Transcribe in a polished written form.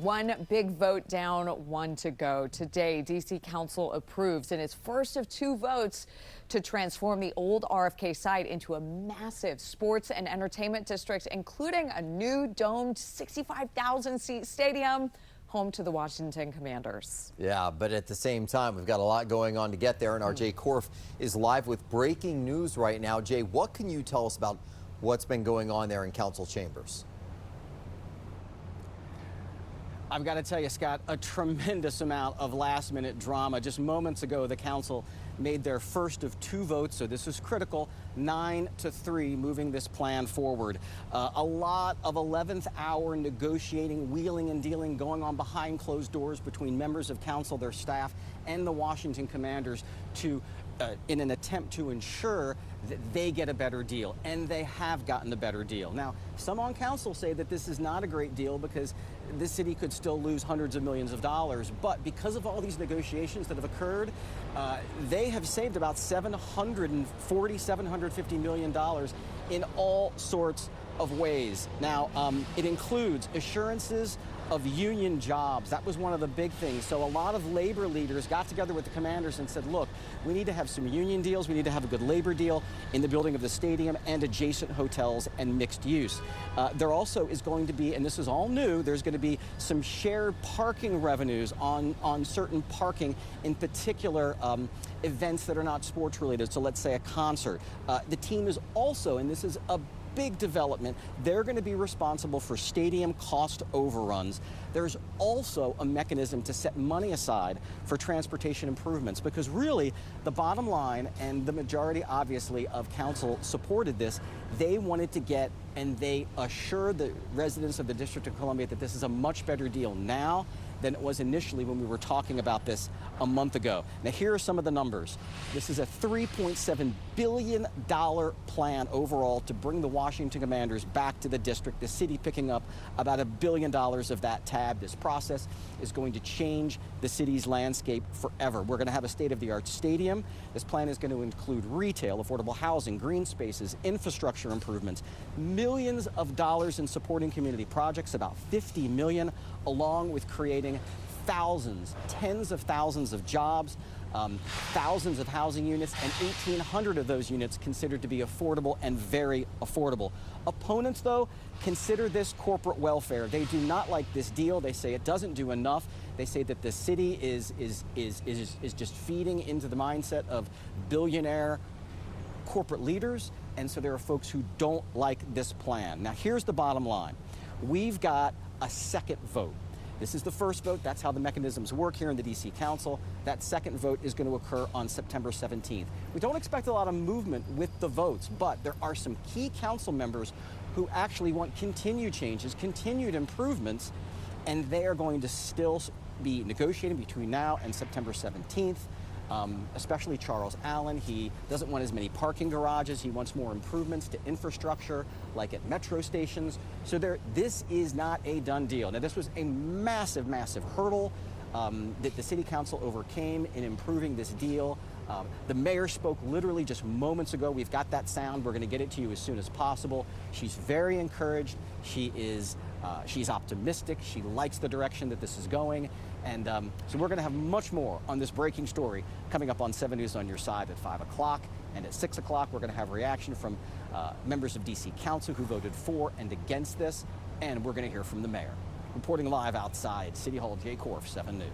One big vote down, one to go. Today, D.C. Council approves in its first of two votes to transform the old RFK site into a massive sports and entertainment district, including a new domed 65,000-seat stadium home to the Washington Commanders. Yeah, but at the same time, we've got a lot going on to get there, and our Jay Korf is live with breaking news right now. Jay, what can you tell us about what's been going on there in council chambers? I've got to tell you, Scott, a tremendous amount of last-minute drama. Just moments ago, the council made their first of two votes, so this is critical, 9-3, moving this plan forward. A lot of 11th hour negotiating, wheeling and dealing going on behind closed doors between members of council, their staff, and the Washington Commanders in an attempt to ensure that they get a better deal, and they have gotten a better deal. Now, some on council say that this is not a great deal because this city could still lose hundreds of millions of dollars, but because of all these negotiations that have occurred, they have saved about $750 million in all sorts of ways. Now, it includes assurances of union jobs. That was one of the big things. So a lot of labor leaders got together with the commanders and said, look, we need to have some union deals. We need to have a good labor deal in the building of the stadium and adjacent hotels and mixed use. There also is going to be, and this is all new, there's going to be some shared parking revenues on certain parking, in particular events that are not sports related. So let's say a concert. The team is also, and this is a big development, they're going to be responsible for stadium cost overruns. There's also a mechanism to set money aside for transportation improvements, because really the bottom line, and the majority obviously of council supported this, they wanted to get, and they assured the residents of the District of Columbia that this is a much better deal now than it was initially when we were talking about this a month ago. Now, here are some of the numbers. This is a $3.7 billion plan overall to bring the Washington Commanders back to the district, the city picking up about $1 billion of that tab. This process is going to change the city's landscape forever. We're going to have a state-of-the-art stadium. This plan is going to include retail, affordable housing, green spaces, infrastructure improvements, millions of dollars in supporting community projects, about $50 million, along with creating thousands, tens of thousands of jobs, thousands of housing units, and 1,800 of those units considered to be affordable and very affordable. Opponents, though, consider this corporate welfare. They do not like this deal. They say it doesn't do enough. They say that the city is just feeding into the mindset of billionaire corporate leaders, and so there are folks who don't like this plan. Now, here's the bottom line. We've got a second vote. This is the first vote. That's how the mechanisms work here in the D.C. Council. That second vote is going to occur on September 17th. We don't expect a lot of movement with the votes, but there are some key council members who actually want continued changes, continued improvements, and they are going to still be negotiating between now and September 17th. Especially Charles Allen. He doesn't want as many parking garages. He wants more improvements to infrastructure, like at metro stations. So this is not a done deal. Now, this was a massive, massive hurdle that the city council overcame in improving this deal. The mayor spoke literally just moments ago. We've got that sound. We're going to get it to you as soon as possible. She's very encouraged. She's optimistic. She likes the direction that this is going. And so we're going to have much more on this breaking story coming up on 7 News on Your Side at 5 o'clock. And at 6 o'clock, we're going to have reaction from members of D.C. Council who voted for and against this. And we're going to hear from the mayor. Reporting live outside City Hall, Jay Korf, 7 News.